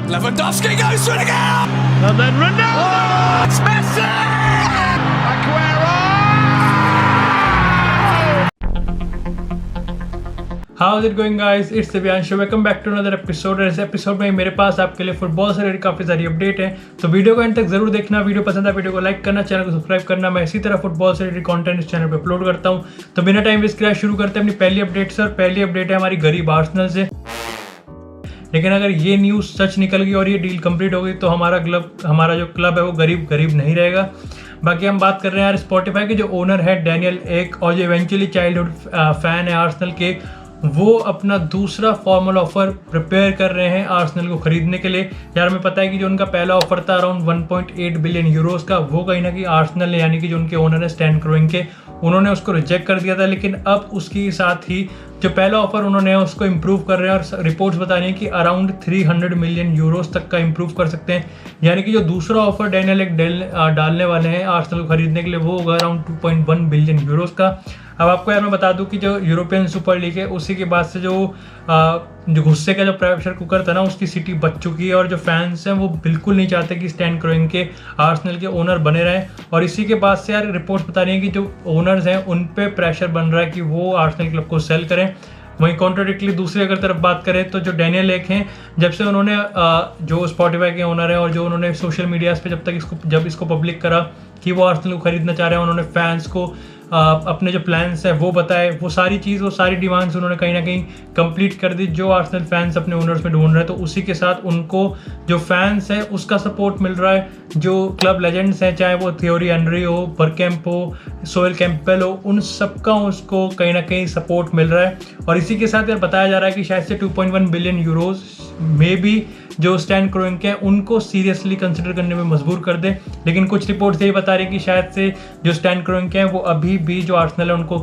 Lewandowski goes for it again! And then Ronaldo! Oh, it's Messi! Aguero! How's it going guys? It's Divyanshu. Welcome back to another episode. इस episode में मेरे पास आपके लिए football से related काफ़ी सारी update है, तो वीडियो को एंड तक जरूर देखना। वीडियो पसंद है वीडियो को लाइक करना, चैनल को सब्सक्राइब करना। मैं इसी तरह फुटबॉल से रिलेटेड कंटेंट इस चैनल पे अपलोड करता हूँ। तो बिना टाइम वेस्ट किए शुरू करते हैं अपनी पहली अपडेट से। और पहली अपडेट है हमारी गरीब आर्सेनल से। लेकिन अगर ये न्यूज़ सच निकल गई और ये डील कंप्लीट हो गई तो हमारा जो क्लब है वो गरीब नहीं रहेगा। बाकी हम बात कर रहे हैं यार स्पॉटिफाई के जो ओनर है डैनियल एक, और जो इवेंचुअली चाइल्डहुड फैन है आर्सेनल के, वो अपना दूसरा फॉर्मल ऑफर प्रिपेयर कर रहे हैं आर्सेनल को खरीदने के लिए। यार हमें पता है कि जो उनका पहला ऑफर था अराउंड 1.8 बिलियन यूरोस का, वो कहीं ना कहीं आर्सेनल ने यानी कि जो उनके ओनर है स्टैन क्रोइंके, उन्होंने उसको रिजेक्ट कर दिया था। लेकिन अब उसके साथ ही जो पहला ऑफर उन्होंने उसको इम्प्रूव कर रहे हैं, और रिपोर्ट्स बता रही हैं कि अराउंड 300 मिलियन यूरोस तक का इम्प्रूव कर सकते हैं। यानी कि जो दूसरा ऑफर डैनियल एक डालने वाले हैं आर्सेनल को खरीदने के लिए, वो होगा अराउंड 2.1 बिलियन यूरोस का। अब आपको यार मैं बता दूं कि जो यूरोपियन सुपर लीग है उसी के बाद से जो गुस्से का जो प्रेशर कुकर था ना, उसकी सीटी बच चुकी है। और जो फैंस हैं वो बिल्कुल नहीं चाहते कि स्टैन क्रोइंके आर्सेनल के ओनर बने रहें। और इसी के बाद से यार रिपोर्ट्स बता रही हैं कि जो ओनर्स हैं उन पे प्रेशर बन रहा है कि वो आर्सेनल क्लब को सेल करें। वहीं कॉन्ट्राडिक्टली दूसरी अगर तरफ बात करें तो जो डैनियल एक हैं, जब से उन्होंने जो स्पॉटिफाई के ओनर हैं और जो उन्होंने सोशल मीडियाज़ पे जब इसको पब्लिक करा कि वो आर्सेनल को खरीदना चाह रहे हैं, उन्होंने फैंस को अपने जो प्लान्स हैं वो बताए। वो सारी डिमांड्स उन्होंने कहीं ना कहीं कंप्लीट कर दी जो आर्सेनल फैंस अपने ओनर्स में ढूंढ रहे हैं। तो उसी के साथ उनको जो फैंस हैं उसका सपोर्ट मिल रहा है। जो क्लब लेजेंड्स हैं, चाहे वो थियोरी एनरी हो, बरकैम्प हो, सोहेल कैंपबेल हो, उन सबका उसको कहीं ना कहीं सपोर्ट मिल रहा है। और इसी के साथ यार बताया जा रहा है कि शायद से 2.1 बिलियन यूरोज में भी जो स्टैन क्रोइंके हैं उनको सीरियसली कंसिडर करने में मजबूर कर दे। लेकिन कुछ रिपोर्ट्स यही बता रही है कि शायद से जो स्टैन क्रोइंके हैं वो अभी भी जो आर्सेनल है उनको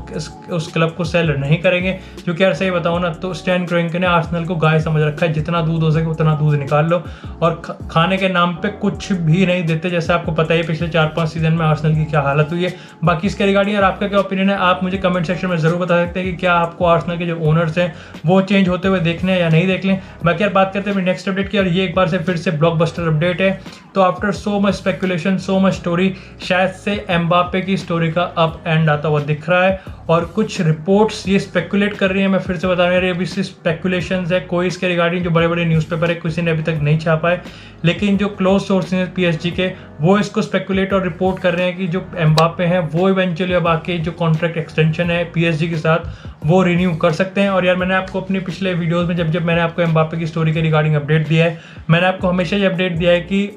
उस क्लब को सेल नहीं करेंगे। क्योंकि यार सही बताओ ना तो स्टैन क्रोइंके ने आर्सेनल को गाय समझ रखा है, जितना दूध हो सके उतना दूध निकाल लो, और खाने के नाम पे कुछ भी नहीं देते। जैसे आपको पता ही पिछले 4-5 सीजन में आर्सेनल की क्या हालत हुई है। बाकी इसके रिगार्डिंग यार आपका क्या ओपिनियन है, आप मुझे कमेंट सेक्शन में जरूर बता सकते हैं कि क्या आपको आर्सेनल के जो ओनर्स हैं वो चेंज होते हुए देखने हैं या नहीं देख लें। बाकी यार बात करते हैं नेक्स्ट अपडेट की, और ये एक बार से फिर से ब्लॉकबस्टर अपडेट है। तो after so much speculation, so much story, शायद से एम्बापे की स्टोरी का अप एंड आता हुआ दिख रहा है। और कुछ रिपोर्ट्स ये स्पेकुलेट कर रही हैं, मैं फिर से बता रहा हूँ अभी सिर्फ स्पेकुलेशंस है, कोई इसके रिगार्डिंग जो बड़े बड़े न्यूज़पेपर है किसी ने अभी तक नहीं छापा है। लेकिन जो क्लोज सोर्सेज हैं पीएसजी के, वो इसको स्पेकुलेट और रिपोर्ट कर रहे हैं कि जो एम्बापे हैं वो इवेंचुअली अब आके जो कॉन्ट्रैक्ट एक्सटेंशन है पीएसजी के साथ वो रिन्यू कर सकते हैं। और यार मैंने आपको अपने पिछले वीडियोज़ में जब मैंने आपको एम्बापे की स्टोरी के रिगार्डिंग अपडेट दिया है, मैंने आपको हमेशा ये अपडेट दिया है कि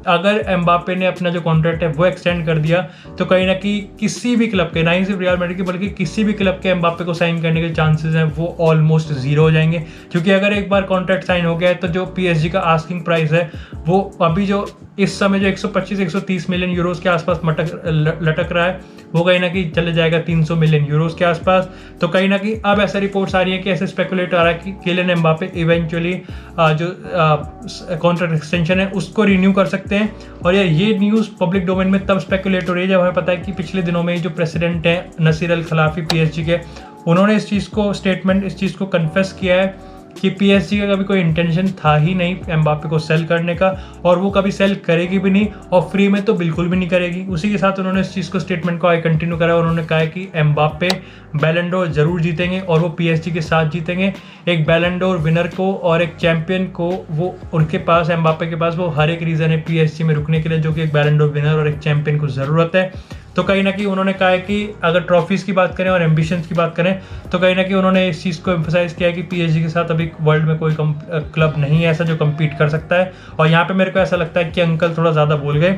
अगर एम्बापे ने अपना जो कॉन्ट्रैक्ट है वो एक्सटेंड कर दिया तो कहीं ना कहीं किसी भी क्लब के, ना ही सिर्फ रियल मैड्रिड के बल्कि किसी भी क्लब के एम्बापे को साइन करने के चांसेस हैं वो ऑलमोस्ट जीरो हो जाएंगे। क्योंकि अगर एक बार कॉन्ट्रैक्ट साइन हो गया है तो जो पीएसजी का आस्किंग प्राइस है वो अभी जो इस समय जो 125-130 मिलियन यूरोस के आसपास लटक रहा है वो कहीं ना कहीं चले जाएगा 300 मिलियन यूरोस के आसपास। तो कहीं ना कहीं अब ऐसा रिपोर्ट्स आ रही है कि ऐसे स्पेकुलेट आ रहा है कि किलियन एम्बापे इवेंचुअली जो कॉन्ट्रैक्ट एक्सटेंशन है उसको रिन्यू कर सकते हैं। और यार ये न्यूज़ पब्लिक डोमेन में तब स्पेकुलेट हो रही है जब हमें पता है कि पिछले दिनों में जो प्रेसिडेंट हैं नसीर अल खलाफी पीएसजी के, उन्होंने इस चीज़ को कन्फेस किया है कि पीएसजी का कभी कोई इंटेंशन था ही नहीं एम्बापे को सेल करने का, और वो कभी सेल करेगी भी नहीं, और फ्री में तो बिल्कुल भी नहीं करेगी। उसी के साथ उन्होंने इस चीज़ को स्टेटमेंट को आगे कंटिन्यू करा और उन्होंने कहा कि एम्बापे बैलन डोर जरूर जीतेंगे और वो पीएसजी के साथ जीतेंगे। एक बैलन डोर विनर को और एक चैंपियन को वो उनके पास, एम्बापे के पास वो हर एक रीज़न है पीएसजी में रुकने के लिए, जो कि एक बैलन डोर विनर और एक चैंपियन को ज़रूरत है। तो कहीं ना कहीं उन्होंने कहा है कि अगर ट्रॉफीज़ की बात करें और एम्बिशंस की बात करें तो कहीं ना कहीं उन्होंने इस चीज़ को एम्फसाइज किया है कि पीएसजी के साथ अभी वर्ल्ड में कोई क्लब नहीं है ऐसा जो कम्पीट कर सकता है। और यहाँ पे मेरे को ऐसा लगता है कि अंकल थोड़ा ज़्यादा बोल गए।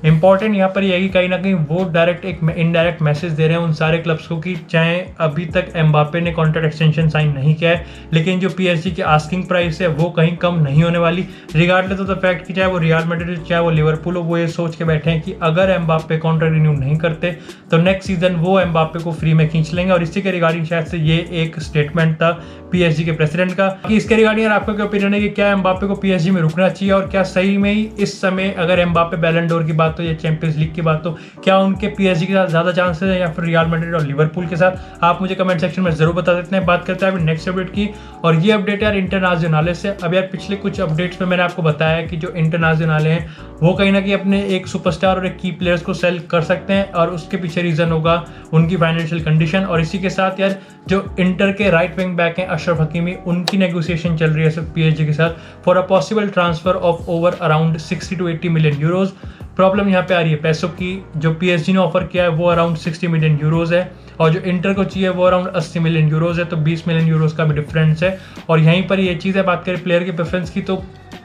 इंपॉर्टेंट यहाँ पर यह है कि कहीं ना कहीं वो डायरेक्ट एक इनडायरेक्ट मैसेज दे रहे हैं उन सारे क्लब्स को कि चाहे अभी तक एम्बापे ने कॉन्ट्रैक्ट एक्सटेंशन साइन नहीं किया है, लेकिन जो पीएसजी की आस्किंग प्राइस है वो कहीं कम नहीं होने वाली, रिगार्डलेस ऑफ द फैक्ट कि चाहे वो रियल मैड्रिड चाहे वो लिवरपूल हो, वो ये सोच के बैठे हैं कि अगर एम्बापे कॉन्ट्रैक्ट रिन्यू नहीं करते तो नेक्स्ट सीजन वो एम्बापे को फ्री में खींच लेंगे। और इसी के रिगार्डिंग शायद से ये एक स्टेटमेंट था पीएसजी के प्रेसिडेंट का। कि इसके रिगार्डिंग आपका क्या ओपिनियन है कि क्या एम्बापे को पीएसजी में रुकना चाहिए, और क्या सही में ही इस समय अगर एम्बापे बैलन डोर की बात बात हो या चैंपियंस लीग की बात हो, क्या उनके PSG के साथ ज़्यादा चांसेस हैं या फिर रियल मैड्रिड और लिवरपूल के साथ, आप मुझे कमेंट सेक्शन में ज़रूर बता देते हैं। बात करते हैं अभी नेक्स्ट अपडेट की, और ये अपडेट यार इंटरनेशनल से। अब यार पिछले कुछ अपडेट्स में मैंने आपको बताया कि जो इंटरनेशनल हैं वो कहीं ना कहीं अपने एक सुपरस्टार और एक की प्लेयर्स को सेल कर सकते हैं, और उसके पीछे रीज़न होगा उनकी फाइनेंशियल कंडीशन। और इसी के साथ यार जो इंटर के राइट विंग बैक हैं अशरफ हकीमी, उनकी नेगोशिएशन चल रही है सिर्फ PSG के साथ for a possible transfer of over around 60 to 80 million euros. Problem यहाँ पे आ रही है पैसों की। जो PSG ने ऑफर किया है वो अराउंड 60 मिलियन यूरोज है, और जो इंटर को चाहिए वो अराउंड 80 मिलियन यूरोज है, तो 20 मिलियन यूरोज का भी डिफरेंस है। और यहीं पर ये चीज़ है, बात करें प्लेयर के प्रेफरेंस की, तो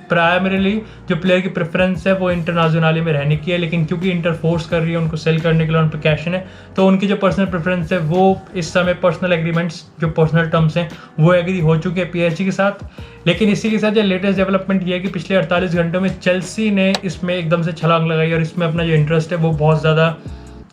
प्राइमरीली जो प्लेयर की प्रेफरेंस है वो इंटरनेशनल में रहने की है, लेकिन क्योंकि इंटर फोर्स कर रही है उनको सेल करने के लिए, उन पर कैश है, तो उनकी जो पर्सनल प्रेफरेंस है वो इस समय पर्सनल एग्रीमेंट्स जो पर्सनल टर्म्स हैं वो एग्री हो चुके हैं PSG के साथ। लेकिन इसी के साथ जो लेटेस्ट डेवलपमेंट ये है कि पिछले 48 घंटों में चेल्सी ने इसमें एकदम से छलांग लगाई, और इसमें अपना जो इंटरेस्ट है वो बहुत ज़्यादा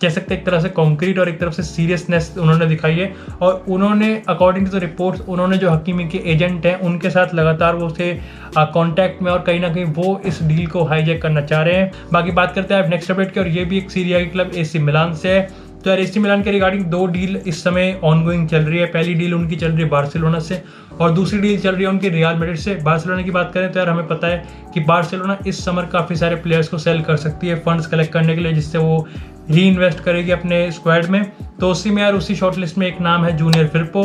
कह सकते हैं एक तरह से कॉन्क्रीट और एक तरफ से सीरियसनेस उन्होंने दिखाई है। और उन्होंने अकॉर्डिंग टू द रिपोर्ट्स उन्होंने जो हकीमी के एजेंट हैं उनके साथ लगातार वो थे कांटेक्ट में, और कहीं ना कहीं वो इस डील को हाईजैक करना चाह रहे हैं। बाकी बात करते हैं नेक्स्ट अपडेट की, और ये भी एक सीरिया की क्लब AC मिलान से है। तो यार AC मिलान के रिगार्डिंग 2 डील इस समय ऑनगोइंग चल रही है। पहली डील उनकी चल रही है बार्सिलोना से, और दूसरी डील चल रही है उनकी रियल मैड्रिड से। बार्सिलोना की बात करें तो यार हमें पता है कि बार्सिलोना इस समर काफ़ी सारे प्लेयर्स को सेल कर सकती है फंड्स कलेक्ट करने के लिए, जिससे वो री इन्वेस्ट करेगी अपने स्क्वाड में। तो उसी में यार उसी शॉर्टलिस्ट में एक नाम है जूनियर फिर्पो।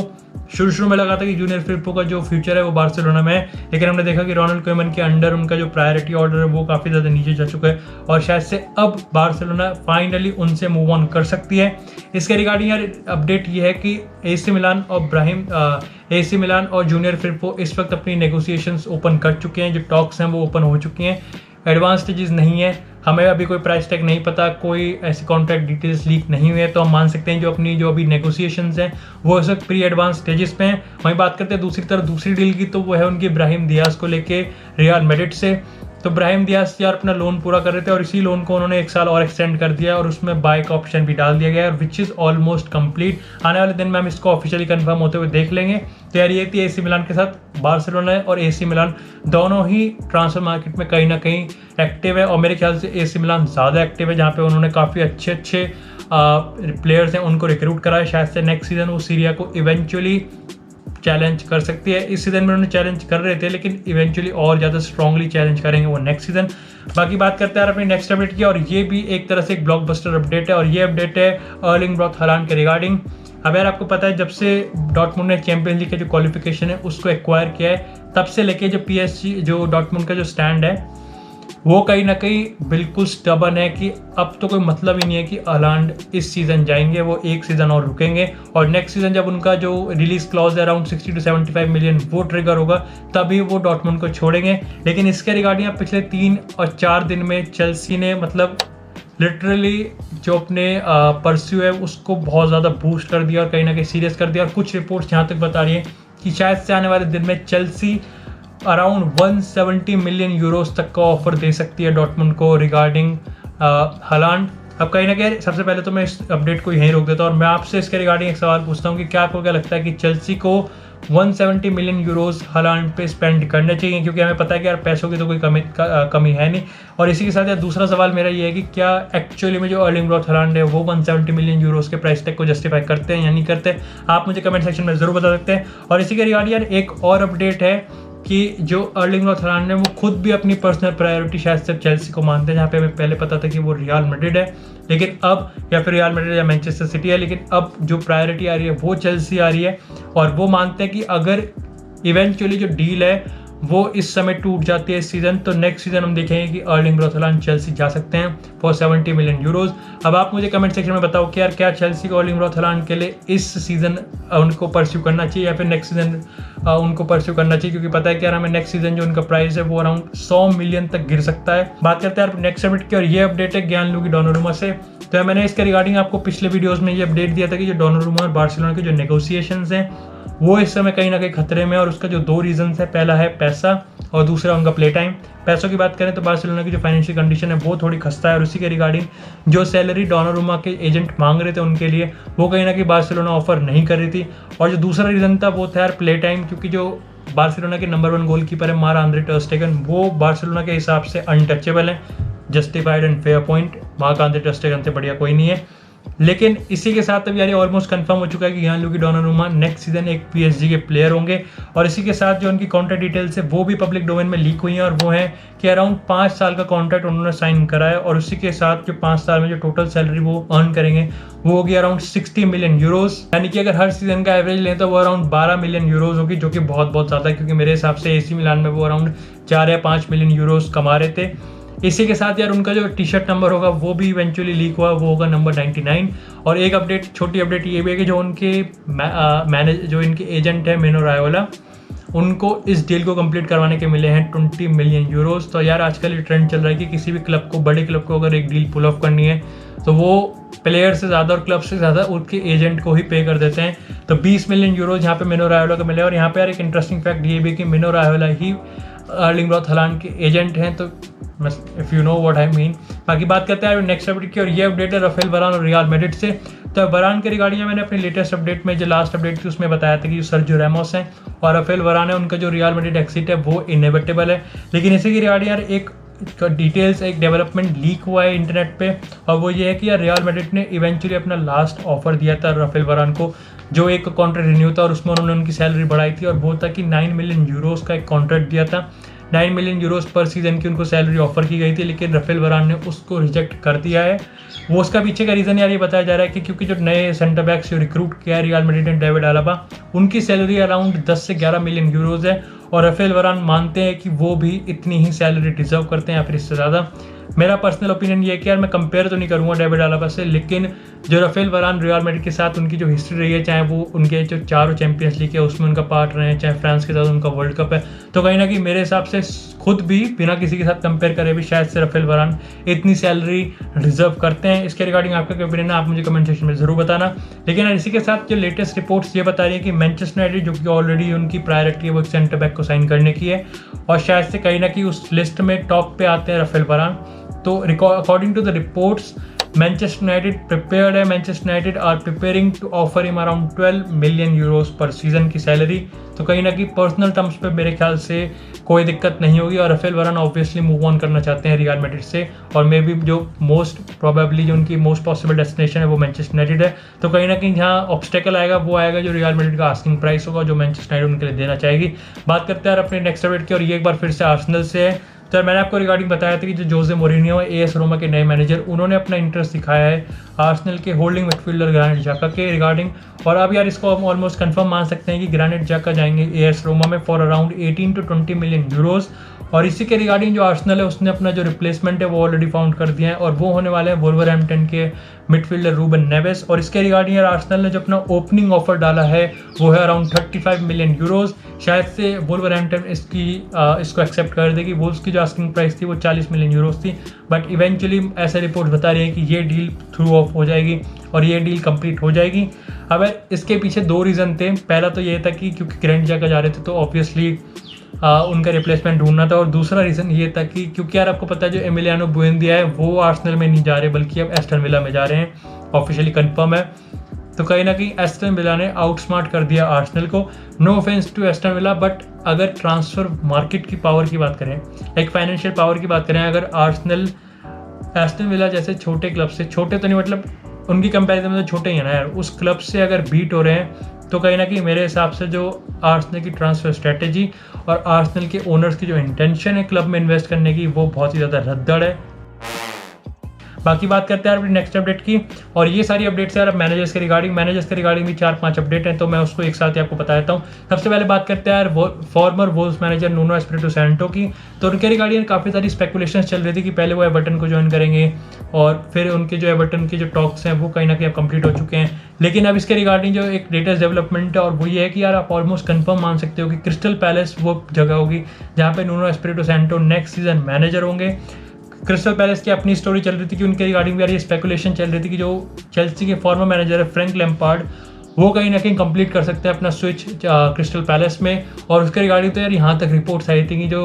शुरू में लगा था कि जूनियर फिर्पो का जो फ्यूचर है वो बार्सिलोना में है, लेकिन हमने देखा कि रोनाल्ड कोएमन के अंडर उनका जो प्रायोरिटी ऑर्डर है वो काफ़ी ज़्यादा नीचे जा चुका है, और शायद से अब बार्सिलोना फाइनली उनसे मूव ऑन कर सकती है। इसके रिगार्डिंग यार अपडेट ये है कि AC मिलान और जूनियर फिर्पो इस वक्त अपनी नेगोशिएशंस ओपन कर चुके हैं, जो टॉक्स हैं वो ओपन हो चुकी हैं। एडवांस स्टेजेस नहीं है, हमें अभी कोई प्राइस टैग नहीं पता, कोई ऐसी कॉन्ट्रैक्ट डिटेल्स लीक नहीं हुई है, तो हम मान सकते हैं जो अभी नेगोशिएशंस हैं वो इस वक्त प्री एडवांस स्टेजेस पे हैं। वहीं बात करते हैं दूसरी तरफ दूसरी डील की, तो वो है उनकी ब्राहिम दियाज को लेके रियल मैड्रिड से। तो ब्राहिम दियाज यार अपना लोन पूरा कर रहे थे, और इसी लोन को उन्होंने 1 साल और एक्सटेंड कर दिया, और उसमें बाय का ऑप्शन भी डाल दिया गया है, विच इज़ ऑलमोस्ट कंप्लीट। आने वाले दिन में हम इसको ऑफिशियली कंफर्म होते हुए देख लेंगे। तो यार ये थी AC मिलान के साथ। बार्सिलोना और AC मिलान दोनों ही ट्रांसफर मार्केट में कहीं ना कहीं एक्टिव है, और मेरे ख्याल से AC मिलान ज़्यादा एक्टिव है, जहाँ पे उन्होंने काफ़ी अच्छे प्लेयर्स हैं उनको रिक्रूट करा है। शायद से नेक्स्ट सीजन वो सीरिया को इवेंचुअली चैलेंज कर सकती है। इस सीजन में उन्होंने चैलेंज कर रहे थे, लेकिन इवेंचुअली और ज़्यादा स्ट्रांगली चैलेंज करेंगे वो नेक्स्ट सीजन। बाकी बात करते हैं अपनी नेक्स्ट अपडेट की, और ये भी एक तरह से एक ब्लॉकबस्टर अपडेट है, और ये अपडेट है अर्लिंग ब्रॉट हालांड के रिगार्डिंग। अब यार आपको पता है जब से डॉर्टमुंड ने चैंपियंस लीग का जो क्वालिफिकेशन है उसको एक्वायर किया है, तब से लेके जो PSG जो डॉर्टमुंड का जो स्टैंड है वो कहीं ना कहीं बिल्कुल स्टबन है कि अब तो कोई मतलब ही नहीं है कि हालांड इस सीज़न जाएंगे, वो एक सीज़न और रुकेंगे, और नेक्स्ट सीज़न जब उनका जो रिलीज क्लॉज है अराउंड 60 to 75 मिलियन वो ट्रिगर होगा, तभी वो डॉर्टमुंड को छोड़ेंगे। लेकिन इसके रिगार्डिंग पिछले 3 और 4 दिन में चेल्सी ने मतलब लिटरली जो अपने परस्यू है उसको बहुत ज़्यादा बूस्ट कर दिया और कहीं ना कहीं सीरियस कर दिया। और कुछ रिपोर्ट्स यहाँ तक बता रही है कि शायद से आने वाले दिन में चेल्सी अराउंड 170 मिलियन यूरोस तक का ऑफर दे सकती है डॉर्टमुंड को रिगार्डिंग हालांड। अब कहीं ना कहीं सबसे पहले तो मैं इस अपडेट को यहीं रोक देता हूँ, और मैं आपसे इसके रिगार्डिंग एक सवाल पूछता हूँ कि क्या आपको क्या लगता है कि चेल्सी को 170 मिलियन यूरोस हालांड पे स्पेंड करने चाहिए, क्योंकि हमें पता है कि यार पैसों की तो कोई कमी है नहीं। और इसी के साथ यार दूसरा सवाल मेरा ये है कि क्या एक्चुअली में जो अर्लिंग ब्रॉट हालांड है वो 170 मिलियन यूरोस के प्राइस टैग को जस्टिफाई करते हैं या नहीं करते, आप मुझे कमेंट सेक्शन में ज़रूर बता सकते हैं। और इसी के रिगार्डिंग यार एक और अपडेट है कि जो अर्लिंग ब्रॉट हालांड है वो खुद भी अपनी पर्सनल प्रायोरिटी शायद सिर्फ चेल्सी को मानते हैं, जहाँ पे हमें पहले पता था कि वो रियल मैड्रिड है, लेकिन अब या फिर रियल मैड्रिड या मैनचेस्टर सिटी है, लेकिन अब जो प्रायोरिटी आ रही है वो चेल्सी आ रही है। और वो मानते हैं कि अगर इवेंचुअली जो डील है वो इस समय टूट जाती है इस सीज़न, तो नेक्स्ट सीज़न हम देखेंगे कि अर्लिंग ब्रॉट हालांड चेल्सी जा सकते हैं फॉर 70 मिलियन यूरोज। अब आप मुझे कमेंट सेक्शन में बताओ कि यार क्या चेल्सी को अर्लिंग ब्रॉट हालांड के लिए इस सीज़न उनको परस्यू करना चाहिए या फिर नेक्स्ट सीज़न उनको परस्यू करना चाहिए, क्योंकि पता है कि यार हमें नेक्स्ट सीज़न जो उनका प्राइस है वो अराउंड 100 मिलियन तक गिर सकता है। बात करते हैं यार नेक्स्ट अपडेट की, और ये अपडेट है गियानलुगी डोनारुमा से। तो मैंने इसके रिगार्डिंग आपको पिछले वीडियोज़ में ये अपडेट दिया था कि जो डोनारुमा और बार्सिलोना के जो नेगोशिएशंस हैं वो इस समय कहीं ना कहीं खतरे में, और उसका जो 2 रीजंस है, पहला है पैसा और दूसरा उनका प्ले टाइम। पैसों की बात करें तो बार्सिलोना की जो फाइनेंशियल कंडीशन है वो थोड़ी खस्ता है, और उसी के रिगार्डिंग जो सैलरी डोनारुमा के एजेंट मांग रहे थे उनके लिए वो कहीं ना कहीं बार्सिलोना ऑफर नहीं कर रही थी। और जो दूसरा रीज़न था वो था यार प्ले टाइम, क्योंकि जो बार्सिलोना के नंबर 1 गोलकीपर है मार्क-एंद्रे टर स्टेगन, वो बार्सिलोना के हिसाब से अनटचेबल है। जस्टिफाइड एंड फेयर पॉइंट, वहाँ का अंदर जस्टिफाइड से बढ़िया कोई नहीं है। लेकिन इसी के साथ अब यार ऑलमोस्ट कंफर्म हो चुका है कि यहाँ लुकी डोनारुमा नेक्स्ट सीजन एक PSG के प्लेयर होंगे। और इसी के साथ जो उनकी कॉन्ट्रैक्ट डिटेल्स है वो भी पब्लिक डोमेन में लीक हुई हैं, और वो है कि अराउंड 5 साल का कॉन्ट्रैक्ट उन्होंने साइन करा है, और उसी के साथ जो 5 साल में जो टोटल सैलरी वो अर्न करेंगे वो होगी अराउंड 60 मिलियन यूरोज, यानी कि अगर हर सीजन का एवरेज लें तो वो अराउंड 12 मिलियन यूरोज होगी, जो कि बहुत ज़्यादा है, क्योंकि मेरे हिसाब से AC मिलान में वो अराउंड 4 या 5 मिलियन यूरोज कमा रहे थे। इसी के साथ यार उनका जो टी-शर्ट नंबर होगा वो भी इवेंचुअली लीक हुआ, वो होगा नंबर 99। और एक अपडेट, छोटी अपडेट ये भी है कि जो उनके जो इनके एजेंट है मिनो रायोला, उनको इस डील को कंप्लीट करवाने के मिले हैं 20 मिलियन यूरोज। तो यार आजकल ये ट्रेंड चल रहा है कि किसी भी क्लब को, बड़े क्लब को अगर एक डील पुल ऑफ करनी है तो वो प्लेयर से ज़्यादा और क्लब से ज़्यादा उनके एजेंट को ही पे कर देते हैं। तो 20 मिलियन यूरोज यहाँ पे मिनो रायोला को मिले। और यहाँ पे यार एक इंटरेस्टिंग फैक्ट ये भी कि मिनो रायोला ही अर्लिंग ब्राउट हालांड के एजेंट हैं, तो if you know what I mean. बाकी बात करते हैं नेक्स्ट अपडेट की, और ये अपडेट है राफेल वरान और रियल मैड्रिड से। तो वरान के रिगार्डिंग मैंने अपनी लेटेस्ट अपडेट में, जो लास्ट अपडेट थी उसमें बताया था कि सर्जियो रैमोस हैं और राफेल वरान है, उनका जो रियल मैड्रिड एक्सिट है वो इनएविटेबल है। लेकिन इसी की रिगार्डिंग यार एक डिटेल्स, एक डेवलपमेंट लीक हुआ है इंटरनेट पे, और वो ये है कि यार रियल मैड्रिड ने इवेंचुअली अपना लास्ट ऑफर दिया था राफेल वरान को, जो एक कॉन्ट्रैक्ट रिन्यू था, और उसमें उन्होंने उनकी सैलरी बढ़ाई थी, और वो था कि 9 मिलियन यूरोज का एक कॉन्ट्रैक्ट दिया था। 9 मिलियन यूरोज पर सीजन की उनको सैलरी ऑफर की गई थी, लेकिन राफेल वरान ने उसको रिजेक्ट कर दिया है। वो उसका पीछे का रीज़न यार ये बताया जा रहा है कि क्योंकि जो नए सेंटर बैक्स जो रिक्रूट किया है रियल मैड्रिड ने, डेविड आलाबा, उनकी सैलरी अराउंड 10 से 11 मिलियन यूरोज है, और राफेल वरान मानते हैं कि वो भी इतनी ही सैलरी डिजर्व करते हैं या फिर इससे ज़्यादा। मेरा पर्सनल ओपिनियन ये है कि यार मैं कंपेयर तो नहीं करूँगा डेविड आलाबा से, लेकिन जो राफेल वरान रियल मैड्रिड के साथ उनकी जो हिस्ट्री रही है, चाहे वो उनके जो 4 चैंपियंस लीग है उसमें उनका पार्ट रहे हैं, चाहे फ्रांस के साथ उनका वर्ल्ड कप है, तो कहीं ना कहीं मेरे हिसाब से खुद भी बिना किसी के साथ कंपेयर करे भी शायद से राफेल वरान इतनी सैलरी डिजर्व करते हैं। इसके रिगार्डिंग आपका क्या ओपिनियन है, आप मुझे कमेंट सेक्शन में ज़रूर बताना। लेकिन इसी के साथ जो लेटेस्ट रिपोर्ट्स ये बता रही है कि मैनचेस्टर यूनाइटेड, जो कि ऑलरेडी उनकी प्रायोरिटी है वो एक सेंटर बैक को साइन करने की है, और शायद से कहीं ना कहीं उस लिस्ट में टॉप पे आते हैं राफेल वरान। तो according to the reports, Manchester United are preparing to offer him around 12 million euros per season की सैलरी। तो कहीं ना कहीं पर्सनल टर्म्स पे मेरे ख्याल से कोई दिक्कत नहीं होगी, और राफेल वरान ऑब्वियसली मूव ऑन करना चाहते हैं रियल मैड्रिड से, और मे बी जो मोस्ट प्रोबेबली जो उनकी मोस्ट पॉसिबल डेस्टिनेशन है वो मैनचेस्टर यूनाइटेड है। तो कहीं ना कहीं जहाँ ऑब्स्टेकल आएगा वो आएगा जो रियल मैड्रिड का आस्किंग प्राइस होगा, जो मैनचेस्टर यूनाइटेड उनके लिए देना चाहेगी। बात करते हैं यार अपने नेक्स्ट अपडेट की, और ये एक बार फिर से आर्सेनल से है। तो मैंने आपको रिगार्डिंग बताया था कि जो जोसे मोरिनियो है, AS रोमा के नए मैनेजर, उन्होंने अपना इंटरेस्ट दिखाया है आर्सेनल के होल्डिंग मिडफील्डर ग्रानिट जाका के रिगार्डिंग। और अब यार इसको हम ऑलमोस्ट कंफर्म मान सकते हैं कि ग्रानिट जाका जाएंगे AS रोमा में for around 18 to 20 million euros. और इसी के रिगार्डिंग जो आर्सेनल है उसने अपना जो रिप्लेसमेंट है वो ऑलरेडी फाउंड कर दिया है, और वो होने वाले हैं वुल्वरहैम्पटन के मिडफील्डर रूबन नेवेस। और इसके रिगार्डिंग यार आर्सेनल ने जो अपना ओपनिंग ऑफर डाला है वो है अराउंड 35 मिलियन यूरोज। शायद से वुल्वरहैम्पटन इसको एक्सेप्ट कर देगी। वुल्व्स की जो आस्किंग प्राइस थी वो 40 मिलियन यूरोज थी, बट इवेंचुअली ऐसे रिपोर्ट बता रही है कि ये डील थ्रू ऑफ हो जाएगी और ये डील कंप्लीट हो जाएगी। अब इसके पीछे 2 रीज़न थे। पहला तो ये था कि क्योंकि ग्रैनिट जाका जा रहे थे तो ऑब्वियसली उनका रिप्लेसमेंट ढूंढना था, और दूसरा रीज़न ये था कि क्योंकि यार आपको पता है जो एमिलियानो बुएंदिया है वो आर्सेनल में नहीं जा रहे, बल्कि अब एस्टन विला में जा रहे हैं, ऑफिशियली कंफर्म है। तो कहीं ना कहीं एस्टन विला ने आउटस्मार्ट कर दिया आर्सेनल को। No offence to Aston Villa, but अगर ट्रांसफर मार्केट की पावर की बात करें, एक फाइनेंशियल पावर की बात करें, अगर आर्सेनल एस्टन विला जैसे छोटे क्लब से, छोटे तो नहीं मतलब उनकी कंपैरिजन में तो छोटे ही है ना यार, उस क्लब से अगर बीट हो रहे हैं, तो कहीं ना कहीं मेरे हिसाब से जो आर्सेनल की ट्रांसफर स्ट्रेटेजी और आर्सेनल के ओनर्स की जो इंटेंशन है क्लब में इन्वेस्ट करने की, वो बहुत ही ज़्यादा रद्दड़ है। बाकी बात करते हैं अपनी नेक्स्ट अपडेट की, और ये सारी अपडेट्स यार मैनेजर्स के रिगार्डिंग भी 4-5 अपडेट हैं, तो मैं उसको एक साथ ही आपको बता देता हूँ। सबसे पहले बात करते हैं यार फॉर्मर वुल्व्स मैनेजर नुनो एस्पिरिटो सैंटो की। तो उनके रिगार्डिंग काफ़ी सारी स्पेकुलेशंस चल रही थी कि पहले वो एवर्टन को ज्वाइन करेंगे, और फिर उनके जो एवर्टन के जो टॉक्स हैं वो कहीं ना कहीं अब कंप्लीट हो चुके हैं। लेकिन अब इसके रिगार्डिंग जो एक लेटेस्ट डेवलपमेंट है, और वो ये है कि यार आप ऑलमोस्ट कंफर्म मान सकते हो कि क्रिस्टल पैलेस वो जगह होगी जहाँ पे नुनो Espirito Santo next season manager होंगे। क्रिस्टल पैलेस की अपनी स्टोरी चल रही थी कि उनके रिगार्डिंग भी यार ये स्पेकुलेशन चल रही थी कि जो चेल्सी के फॉर्मर मैनेजर है फ्रैंक लैम्पार्ड, वो कहीं ना कहीं कंप्लीट कर सकते हैं अपना स्विच क्रिस्टल पैलेस में। और उसके रिगार्डिंग तो यार यहाँ तक रिपोर्ट्स आई थी कि जो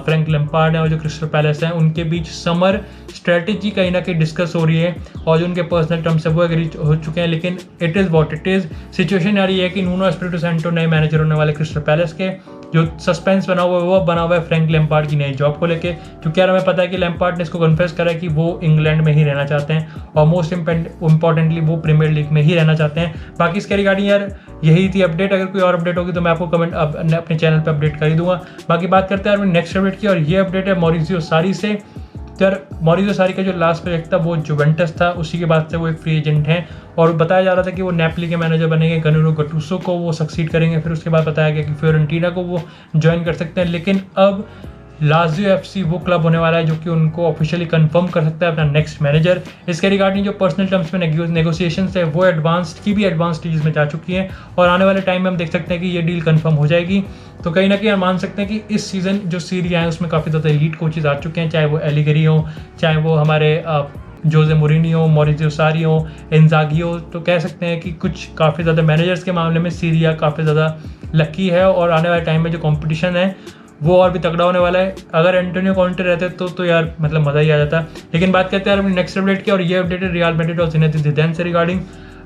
फ्रैंक लैम्पार्ड है और जो क्रिस्टल पैलेस है उनके बीच समर स्ट्रेटेजी कहीं ना कहीं डिस्कस हो रही है, और जो उनके पर्सनल टर्म्स है वो एग्री हो चुके हैं। लेकिन it is what it is. Situation यार ये है कि नुनो एस्पिरिटो सैंटो नए मैनेजर होने वाले क्रिस्टल पैलेस के, जो सस्पेंस बना हुआ है वो बना हुआ है फ्रैंक लैम्पार्ड की नई जॉब को लेके, क्योंकि यार हमें पता है कि लैम्पार्ड ने इसको कन्फेस करा है कि वो इंग्लैंड में ही रहना चाहते हैं और मोस्ट इंपॉर्टेंटली वो प्रीमियर लीग में ही रहना चाहते हैं। बाकी इसके रिगार्डिंग यार यही थी अपडेट। अगर कोई और अपडेट होगी तो मैं आपको कमेंट अपने चैनल पर अपडेट कर ही दूंगा। बाकी बात करते हैं यार नेक्स्ट अपडेट की, और ये अपडेट है मॉरिजियो सारी से। तो यार मॉरिजियो सारी का जो लास्ट प्रोजेक्ट था वो जुवेंटस था, उसी के बाद से वो एक फ्री एजेंट हैं और बताया जा रहा था कि वो नेपोली के मैनेजर बनेंगे, गनुरो गटुसो को वो सक्सीड करेंगे। फिर उसके बाद बताया गया कि फियोरेंटीना को वो ज्वाइन कर सकते हैं, लेकिन अब लाजियो एफसी वो क्लब होने वाला है जो कि उनको ऑफिशियली कंफर्म कर सकता है अपना नेक्स्ट मैनेजर। इसके रिगार्डिंग जो पर्सनल टर्म्स में नेगोशिएशंस है वो एडवांस स्टेजेस में जा चुकी हैं और आने वाले टाइम में हम देख सकते हैं कि ये डील कंफर्म हो जाएगी। तो कहीं ना कहीं हम मान सकते हैं कि इस सीज़न जो सीरिया है उसमें काफ़ी ज़्यादा एलीट कोचेज आ चुके हैं, चाहे वो एलिगरी हो, चाहे वो हमारे जोजे मोरिनियो, मॉरिजियो सारी हो, इंजागी हो। तो कह सकते हैं कि कुछ काफ़ी ज़्यादा मैनेजर्स के मामले में सीरिया काफ़ी ज़्यादा लकी है और आने वाले टाइम में जो कॉम्पिटिशन है वो और भी तगड़ा होने वाला है। अगर एंटोनियो कॉन्टे रहते तो यार मतलब मज़ा ही आ जाता। लेकिन बात करते हैं यार अपनी नेक्स्ट अपडेट की, और ये अपडेट है रियल मैड्रिड और ज़िनेदिन ज़िदान से रिगार्डिंग।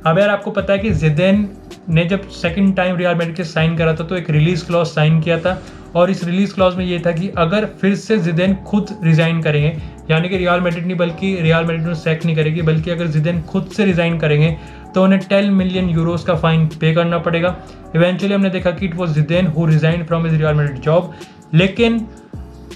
अब यार आपको पता है कि ज़िदान ने जब सेकंड टाइम रियल मैड्रिड के साइन करा था तो एक रिलीज़ क्लॉज साइन किया था, और इस रिलीज़ क्लॉज में ये था कि अगर फिर से ज़िदान खुद रिज़ाइन करेंगे, यानी कि रियल मैड्रिड नहीं बल्कि रियल मैड्रिड में सैक नहीं करेगी, बल्कि अगर ज़िदान खुद से रिज़ाइन करेंगे तो उन्हें 10 मिलियन यूरोस का फाइन पे करना पड़ेगा। इवेंचुअली हमने देखा कि it was Zidane who resign from his Real Madrid job, लेकिन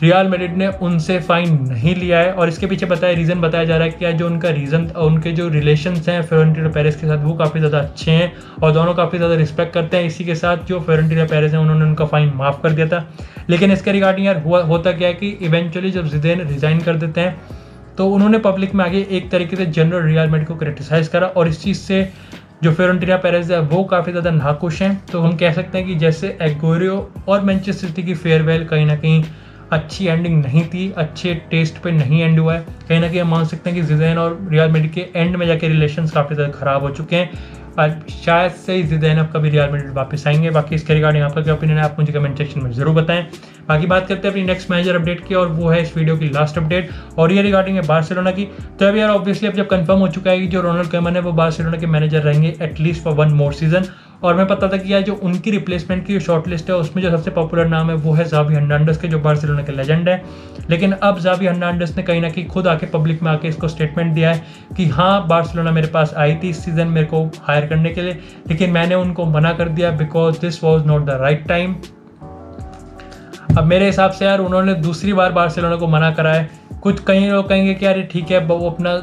रियल मैड्रिड ने उनसे फाइन नहीं लिया है। और इसके पीछे रीज़न बताया जा रहा है कि जो उनके जो रिलेशंस हैं फ्लोरेंटिनो पेरेज के साथ वो काफ़ी ज़्यादा अच्छे हैं और दोनों काफ़ी ज़्यादा रिस्पेक्ट करते हैं। इसी के साथ जो फ्लोरेंटिनो पेरेज हैं उन्होंने उनका फाइन माफ़ कर दिया था। लेकिन इसके रिगार्डिंग यार होता क्या है कि इवेंचुअली जब ज़िदान रिज़ाइन कर देते हैं तो उन्होंने पब्लिक में आगे एक तरीके से जनरल रियल मैड्रिड को क्रिटिसाइज़ करा, और इस चीज़ से जो फ्लोरेंटिनो पेरेज है वो काफ़ी ज़्यादा नाखुश हैं। तो हम कह सकते हैं कि जैसे एगोरियो और मैनचेस्टर सिटी की फेयरवेल कहीं ना कहीं अच्छी एंडिंग नहीं थी, अच्छे टेस्ट पे नहीं एंड हुआ है। कहीं ना कहीं हम मान सकते हैं कि ज़िदान और रियल मैड्रिड के एंड में जाके रिलेशंस काफ़ी ज़्यादा ख़राब हो चुके हैं और शायद से ही ज़िदान अब कभी रियल मैड्रिड वापस आएंगे। बाकी इसके रिगार्डिंग आपका क्या ओपिनियन है आप मुझे कमेंट सेक्शन में ज़रूर बताएं। बाकी बात करते हैं अपनी नेक्स्ट मैनेजर अपडेट की, और वो है इस वीडियो की लास्ट अपडेट, और ये रिगार्डिंग है बार्सिलोना की। तो अब यार ऑब्वियसली अब जब कंफर्म हो चुका है कि जो रोनाल्ड कोएमन है वो बार्सिलोना के मैनेजर रहेंगे एटलीस्ट फॉर 1 मोर सीजन। और मैं पता था कि यार जो उनकी रिप्लेसमेंट की शॉर्ट लिस्ट है उसमें जो सबसे पॉपुलर नाम है वो है ज़ावी हर्नांडेस के, जो बार्सिलोना के लेजेंड है। लेकिन अब ज़ावी हर्नांडेस ने कहीं ना कहीं खुद आके पब्लिक में आके इसको स्टेटमेंट दिया है कि हाँ बार्सिलोना मेरे पास आई थी इस सीज़न मेरे को हायर करने के लिए, लेकिन मैंने उनको मना कर दिया because this was not the right time. अब मेरे हिसाब से यार उन्होंने दूसरी बार बार्सिलोना को मना करा है। कुछ कई लोग कहेंगे कि यार ठीक है वो अपना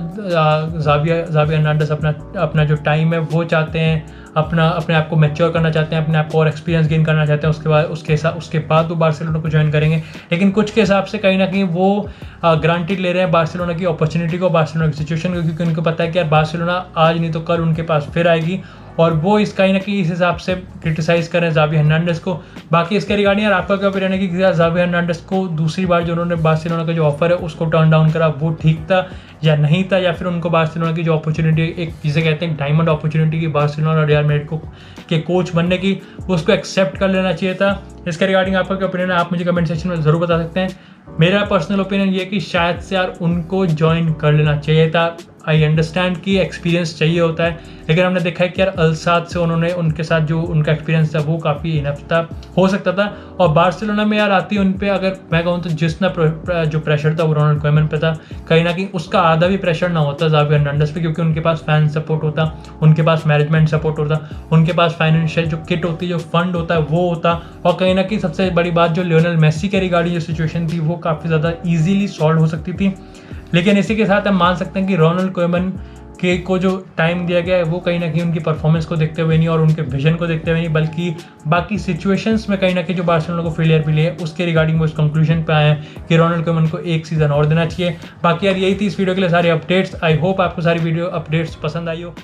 ज़ावी हर्नांडेस अपना जो टाइम है वो चाहते हैं, अपने आप को मैच्योर करना चाहते हैं, अपने आप को और एक्सपीरियंस गेन करना चाहते हैं, उसके बाद वो बार्सिलोना को ज्वाइन करेंगे। लेकिन कुछ के हिसाब से कहीं ना कहीं वो ग्रांटेड ले रहे हैं बार्सिलोना की अपॉर्चुनिटी को, बार्सिलोना की सिचुएशन को, क्योंकि उनको पता है कि यार बार्सिलोना आज नहीं तो कल उनके पास फिर आएगी, और वो इस कहीं ना कहीं इस हिसाब से क्रिटिसाइज़ कर रहे हैं ज़ावी हर्नांडेस को। बाकी इसके रिगार्डिंग यार आपका क्या ओपिनियन है कि ज़ावी हर्नांडेस को दूसरी बार जो उन्होंने बार्सिलोना का जो ऑफर है उसको टर्न डाउन करा वो ठीक था या नहीं था, या फिर उनको बार्सिलोना की जो अपॉर्चुनिटी एक जिसे कहते हैं डायमंड अपॉर्चुनिटी की बार्सिलोना और रियल मैड्रिड के कोच बनने की, उसको एक्सेप्ट कर लेना चाहिए था। इसके रिगार्डिंग आपका क्या ओपिनियन है आप मुझे कमेंट सेक्शन में ज़रूर बता सकते हैं। मेरा पर्सनल ओपिनियन ये है कि शायद से यार उनको ज्वाइन कर लेना चाहिए था। आई अंडरस्टैंड कि एक्सपीरियंस चाहिए होता है, लेकिन हमने देखा है कि यार अल-साद से उनके साथ जो उनका एक्सपीरियंस था वो काफ़ी इनफ था, हो सकता था। और बार्सिलोना में यार आती उन पे अगर मैं कहूँ तो जितना जो प्रेशर था वो रोनाल्ड कोएमन पे था, कहीं ना कहीं उसका आधा भी प्रेशर ना होता ज़ावी हर्नांडेस पे, क्योंकि उनके पास फैन सपोर्ट होता, उनके पास मैनेजमेंट सपोर्ट होता, उनके पास फाइनेंशियल जो किट होती है जो फंड होता है वो होता, और कहीं ना कहीं सबसे बड़ी बात जो लियोनेल मेसी के रिगार्डिंग जो सिचुएशन थी वो काफ़ी ज़्यादा ईजीली सॉल्व हो सकती थी। लेकिन इसी के साथ हम मान सकते हैं कि रोनाल्ड कोएमन को जो टाइम दिया गया है वो कहीं ना कहीं उनकी परफॉर्मेंस को देखते हुए नहीं और उनके विजन को देखते हुए नहीं, बल्कि बाकी सिचुएशंस में कहीं ना कहीं जो बार्सिलोना को फेलियर मिली है उसके रिगार्डिंग वो इस कंक्लूजन पे आए हैं कि रोनाल्ड कोएमन को 1 सीज़न और देना चाहिए। बाकी यार यही थी इस वीडियो के लिए सारी अपडेट्स। आई होप आपको सारी वीडियो अपडेट्स पसंद आई हो।